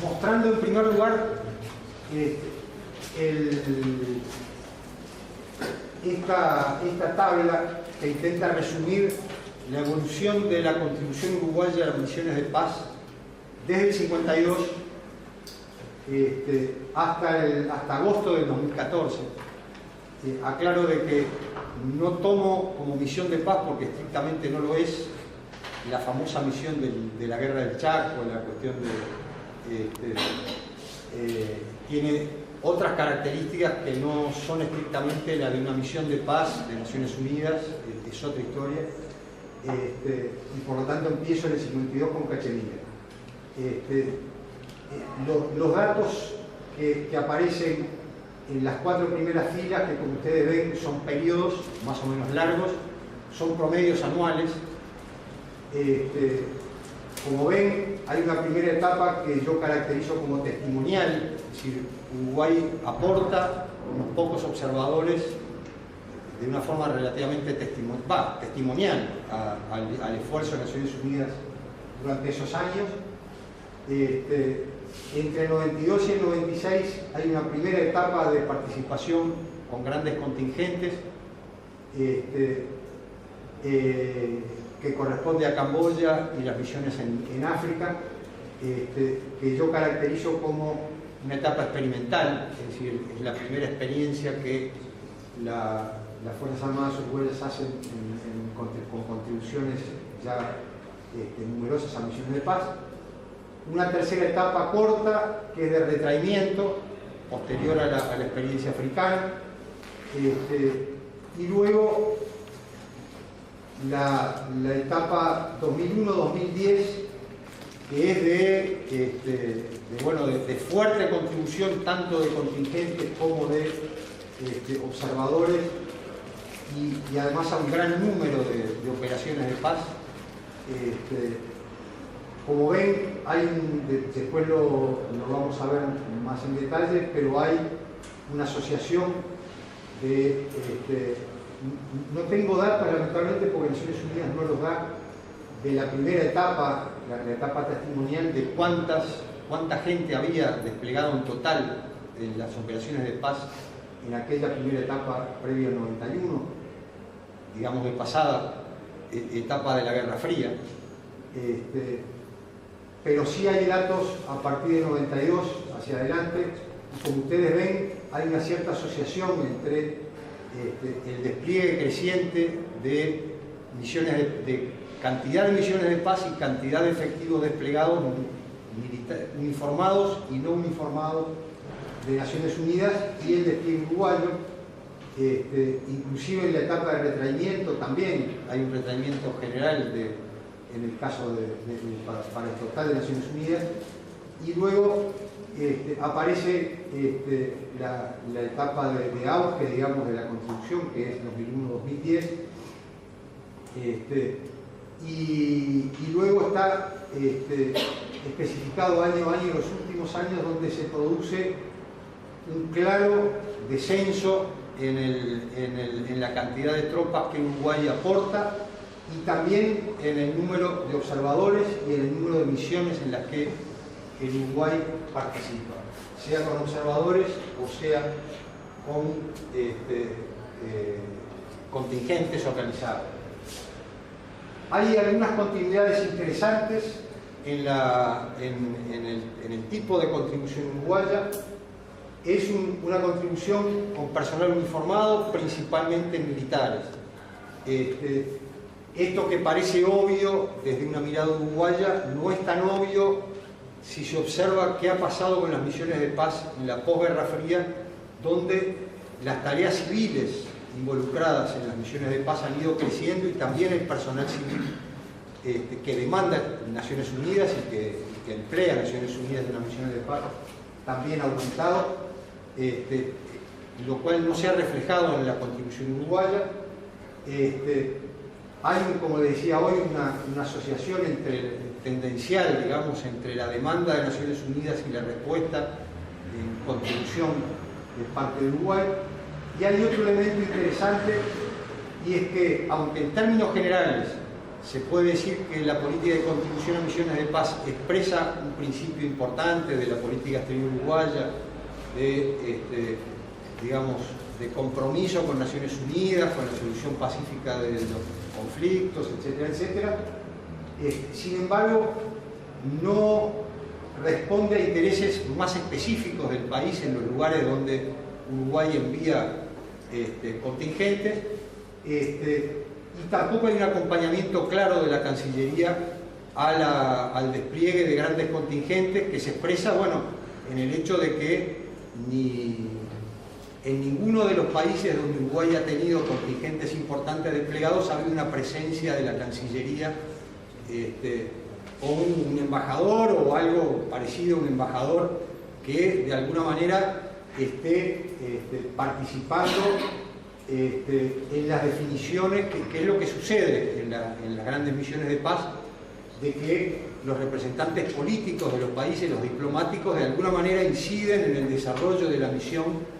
mostrando en primer lugar esta tabla que intenta resumir la evolución de la contribución uruguaya a las misiones de paz desde el 52 hasta agosto del 2014. Aclaro de que no tomo como misión de paz, porque estrictamente no lo es, la famosa misión de la guerra del Chaco, la cuestión tiene otras características que no son estrictamente la de una misión de paz de Naciones Unidas, es otra historia, y por lo tanto empiezo en el 52 con Cachemira. Los datos que aparecen en las 4 primeras filas, que como ustedes ven son periodos más o menos largos, son promedios anuales. Como ven, hay una primera etapa que yo caracterizo como testimonial, es decir, Uruguay aporta unos pocos observadores de una forma relativamente testimonial al esfuerzo de Naciones Unidas durante esos años. Entre el 92 y el 96 hay una primera etapa de participación con grandes contingentes que corresponde a Camboya y las misiones en África, que yo caracterizo como una etapa experimental, es decir, es la primera experiencia que las Fuerzas Armadas uruguayas hacen con contribuciones ya numerosas a misiones de paz. Una tercera etapa corta, que es de retraimiento, posterior a la experiencia africana, y luego la etapa 2001-2010, que es de fuerte contribución tanto de contingentes como de observadores, y además a un gran número de operaciones de paz. Como ven, después lo vamos a ver más en detalle, pero hay una asociación no tengo datos lamentablemente porque Naciones Unidas no los da, de la primera etapa, la etapa testimonial, de cuánta gente había desplegado en total en las operaciones de paz en aquella primera etapa previa al 91, digamos de pasada etapa de la Guerra Fría. Pero sí hay datos a partir de 92 hacia adelante, y como ustedes ven, hay una cierta asociación entre el despliegue creciente de misiones de cantidad de misiones de paz y cantidad de efectivos desplegados uniformados y no uniformados de Naciones Unidas, y el despliegue uruguayo. Inclusive en la etapa de retraimiento también hay un retraimiento general en el caso para el total de Naciones Unidas, y luego aparece la etapa de auge, digamos, de la contribución, que es 2001-2010, y luego está especificado año a año, los últimos años, donde se produce un claro descenso en la cantidad de tropas que Uruguay aporta, y también en el número de observadores y en el número de misiones en las que el Uruguay participa, sea con observadores o sea con contingentes organizados. Hay algunas continuidades interesantes en el tipo de contribución uruguaya. Es una contribución con personal uniformado, principalmente militares. Esto que parece obvio desde una mirada uruguaya no es tan obvio si se observa qué ha pasado con las misiones de paz en la posguerra fría, donde las tareas civiles involucradas en las misiones de paz han ido creciendo, y también el personal civil que demanda Naciones Unidas y que emplea Naciones Unidas en las misiones de paz también ha aumentado, lo cual no se ha reflejado en la contribución uruguaya. Hay, como les decía hoy, una asociación tendencial, digamos, entre la demanda de Naciones Unidas y la respuesta en contribución de parte de Uruguay. Y hay otro elemento interesante, y es que, aunque en términos generales se puede decir que la política de contribución a misiones de paz expresa un principio importante de la política exterior uruguaya, digamos, de compromiso con Naciones Unidas, con la solución pacífica de los conflictos, etcétera, etcétera. Sin embargo, no responde a intereses más específicos del país en los lugares donde Uruguay envía contingentes, y tampoco hay un acompañamiento claro de la Cancillería al despliegue de grandes contingentes, que se expresa, bueno, en el hecho de que en ninguno de los países donde Uruguay ha tenido contingentes importantes desplegados ha habido una presencia de la Cancillería o un embajador o algo parecido a un embajador que de alguna manera esté participando en las definiciones, que es lo que sucede en las grandes misiones de paz, de que los representantes políticos de los países, los diplomáticos, de alguna manera inciden en el desarrollo de la misión.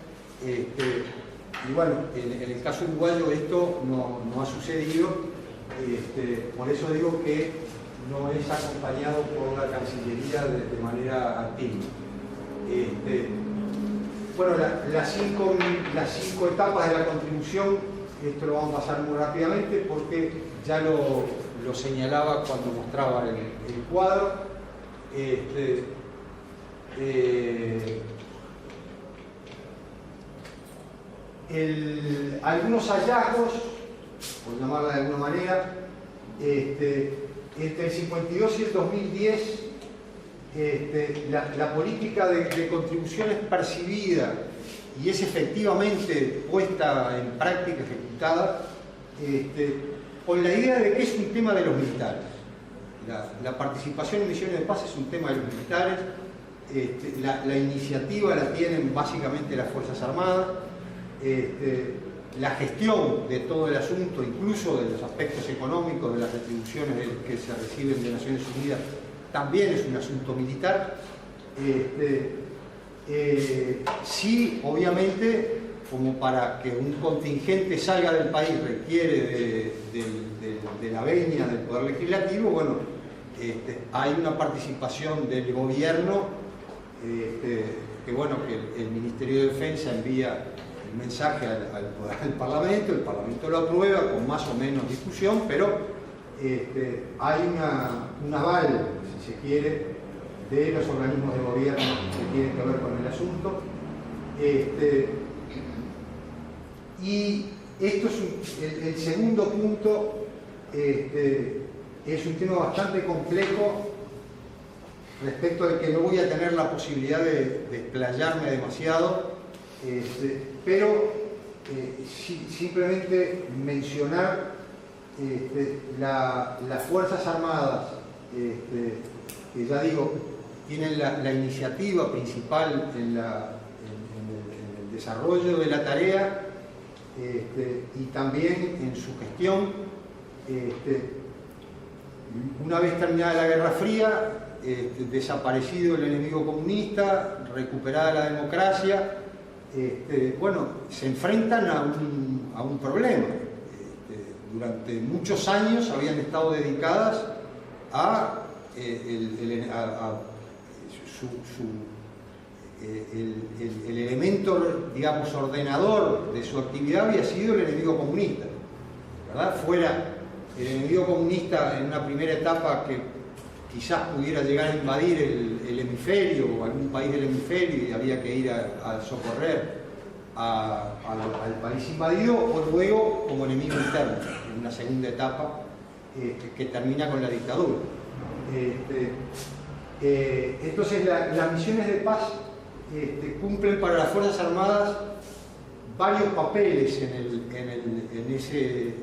Y bueno, en el caso uruguayo esto no ha sucedido, por eso digo que no es acompañado por la Cancillería de manera activa. Bueno, las cinco etapas de la contribución, esto lo vamos a pasar muy rápidamente porque ya lo señalaba cuando mostraba el cuadro. Algunos hallazgos, por llamarla de alguna manera, entre el 52 y el 2010, la política de contribución es percibida y es efectivamente puesta en práctica, ejecutada, con la idea de que es un tema de los militares. La participación en misiones de paz es un tema de los militares, la iniciativa la tienen básicamente las Fuerzas Armadas, la gestión de todo el asunto, incluso de los aspectos económicos, de las retribuciones que se reciben de Naciones Unidas, también es un asunto militar. Sí, obviamente, como para que un contingente salga del país requiere de la venia del Poder Legislativo, bueno, hay una participación del gobierno, que bueno, que el Ministerio de Defensa envía el mensaje al Parlamento, el Parlamento lo aprueba con más o menos discusión, pero hay un aval, si se quiere, de los organismos de gobierno que tienen que ver con el asunto. Y esto es el segundo punto, es un tema bastante complejo respecto de que no voy a tener la posibilidad de explayarme demasiado, pero simplemente mencionar las Fuerzas Armadas, que ya digo, tienen la iniciativa principal en el desarrollo de la tarea, y también en su gestión. Una vez terminada la Guerra Fría, desaparecido el enemigo comunista, recuperada la democracia, bueno, se enfrentan a un problema. Durante muchos años habían estado dedicadas a el elemento, digamos, ordenador de su actividad había sido el enemigo comunista, ¿verdad? Fuera el enemigo comunista en una primera etapa que quizás pudiera llegar a invadir el hemisferio o algún país del hemisferio y había que ir a socorrer al país invadido, o luego como enemigo interno, en una segunda etapa que termina con la dictadura. Entonces las misiones de paz cumplen para las Fuerzas Armadas varios papeles en ese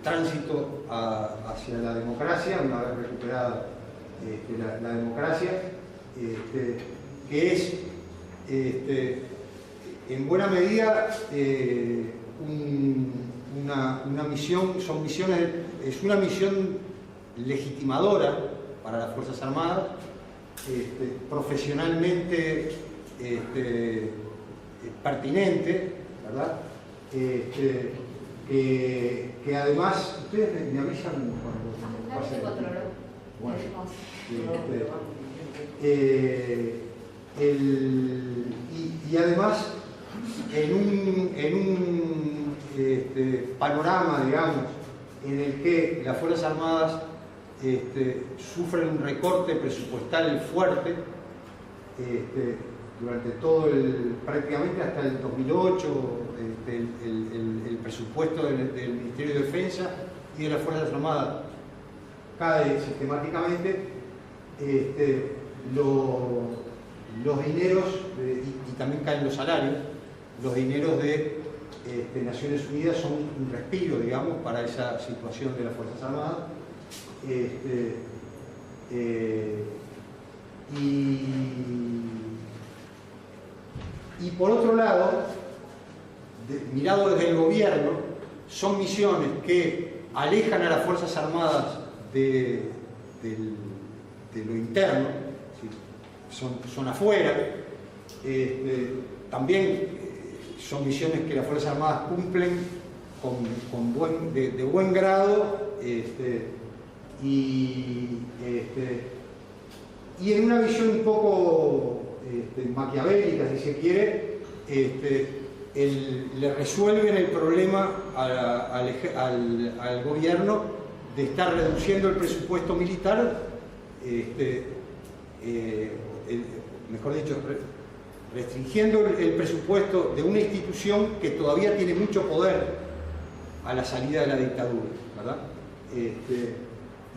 tránsito hacia la democracia, una vez recuperada la democracia, que es en buena medida una misión, es una misión legitimadora para las Fuerzas Armadas, profesionalmente pertinente, ¿verdad? que además, ustedes me avisan cuando pase. Bueno, y además, en un panorama, digamos, en el que las Fuerzas Armadas sufren un recorte presupuestal fuerte durante todo prácticamente hasta el 2008, el presupuesto del Ministerio de Defensa y de las Fuerzas Armadas cae sistemáticamente. Los dineros, y también caen los salarios, los dineros de Naciones Unidas son un respiro, digamos, para esa situación de las Fuerzas Armadas. Y por otro lado, mirado desde el gobierno, son misiones que alejan a las Fuerzas Armadas de lo interno, son afuera. También son misiones que las Fuerzas Armadas cumplen de buen grado, y en una visión un poco maquiavélica, si se quiere, le resuelven el problema al gobierno de estar reduciendo el presupuesto militar, mejor dicho, restringiendo el presupuesto de una institución que todavía tiene mucho poder a la salida de la dictadura, ¿verdad?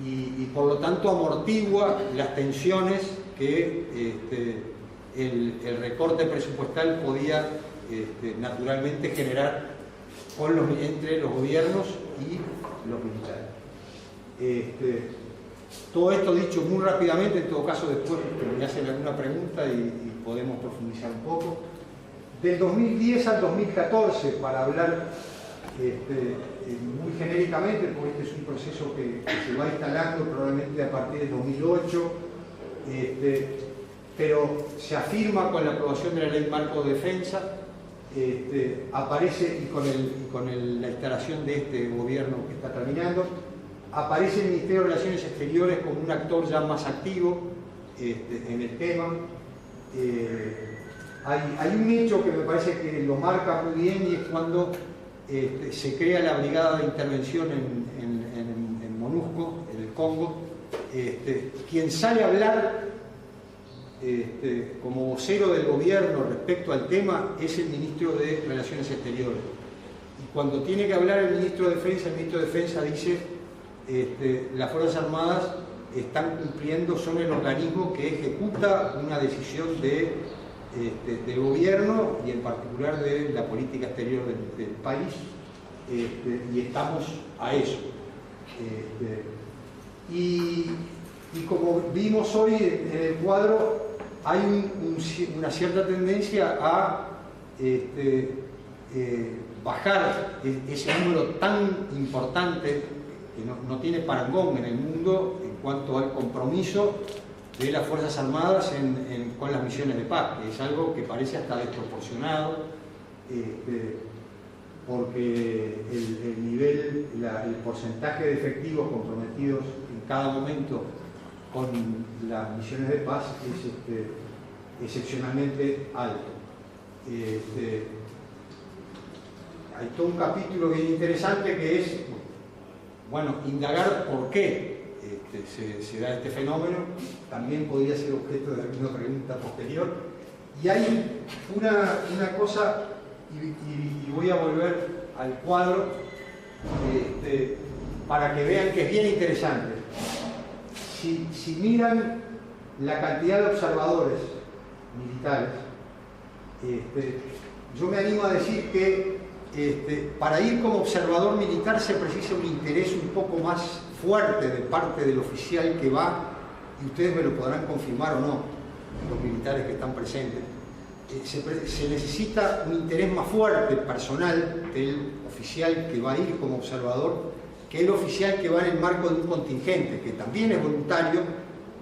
Y por lo tanto amortigua las tensiones que el recorte presupuestal podía naturalmente generar entre los gobiernos y los militares. Todo esto dicho muy rápidamente, en todo caso después me hacen alguna pregunta y podemos profundizar un poco. Del 2010 al 2014, para hablar muy genéricamente, porque este es un proceso que se va instalando probablemente a partir del 2008, pero se afirma con la aprobación de la Ley Marco de Defensa, aparece, y con la instalación de este gobierno que está terminando, aparece el Ministerio de Relaciones Exteriores como un actor ya más activo en el tema. Hay un hecho que me parece que lo marca muy bien, y es cuando se crea la Brigada de Intervención en MONUSCO, en el Congo. Quien sale a hablar como vocero del gobierno respecto al tema es el Ministro de Relaciones Exteriores. Y cuando tiene que hablar el Ministro de Defensa, el Ministro de Defensa dice: las Fuerzas Armadas están cumpliendo, son el organismo que ejecuta una decisión del gobierno y en particular de la política exterior del país, y estamos a eso. Y como vimos hoy en el cuadro, hay una cierta tendencia a bajar ese número tan importante que no tiene parangón en el mundo en cuanto al compromiso de las Fuerzas Armadas con las misiones de paz, que es algo que parece hasta desproporcionado, porque el porcentaje de efectivos comprometidos en cada momento con las misiones de paz es excepcionalmente alto. Hay todo un capítulo bien interesante que es, bueno, indagar por qué se da este fenómeno. También podría ser objeto de alguna pregunta posterior. Y hay una cosa, y voy a volver al cuadro para que vean que es bien interesante. Si miran la cantidad de observadores militares, yo me animo a decir que para ir como observador militar se precisa un interés un poco más fuerte de parte del oficial que va, y ustedes me lo podrán confirmar o no, los militares que están presentes. Se necesita un interés más fuerte personal del oficial que va a ir como observador que el oficial que va en el marco de un contingente, que también es voluntario,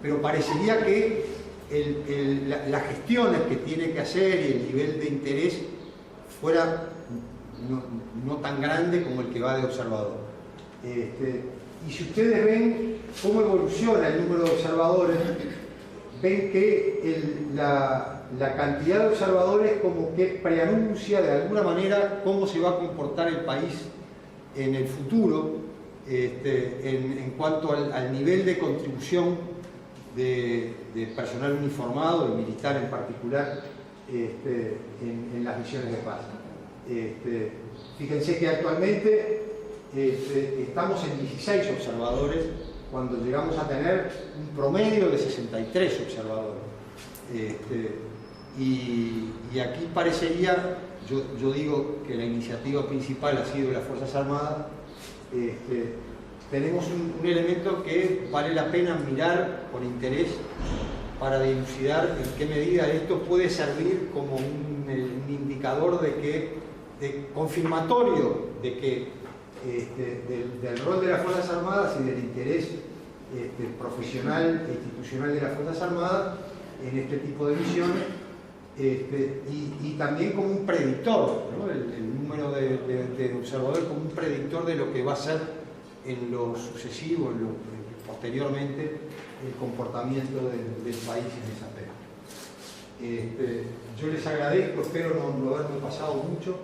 pero parecería que las gestiones que tiene que hacer y el nivel de interés fuera no tan grande como el que va de observador. Y si ustedes ven cómo evoluciona el número de observadores, ven que la cantidad de observadores como que preanuncia de alguna manera cómo se va a comportar el país en el futuro, en cuanto al nivel de contribución de personal uniformado y militar en particular en las misiones de paz. Fíjense que actualmente estamos en 16 observadores cuando llegamos a tener un promedio de 63 observadores. Y aquí parecería, yo digo que la iniciativa principal ha sido de las Fuerzas Armadas. Tenemos un elemento que vale la pena mirar con interés para dilucidar en qué medida esto puede servir como un indicador confirmatorio de que del rol de las Fuerzas Armadas y del interés profesional e institucional de las Fuerzas Armadas en este tipo de misiones, y también como un predictor, ¿no? El número de observadores como un predictor de lo que va a ser en lo sucesivo, posteriormente, el comportamiento del país en ese aspecto. Yo les agradezco, espero no haberme pasado mucho.